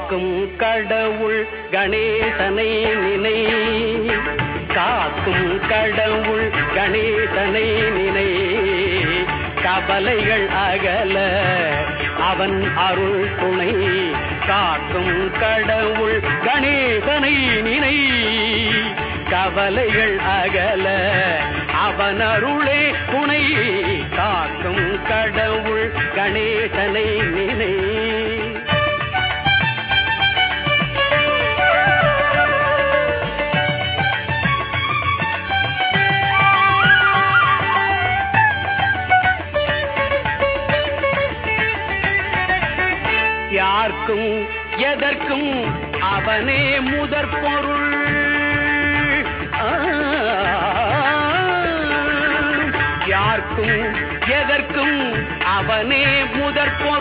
காக்கும் கடவுள் கணேசனை நினை, காக்கும் கடவுள் கணேசனை நினை, கவலைகள் அகல அவன் அருள் துணை. காக்கும் கடவுள் கணேசனை நினை, கவலைகள் அகல அவன் அருளே துணை. காக்கும் கடவுள் கணேசனை நினை. யார்க்கும் எதற்கும் அவனே முதற் பொருள், யார்க்கும் எதற்கும் அவனே முதற் பொருள்.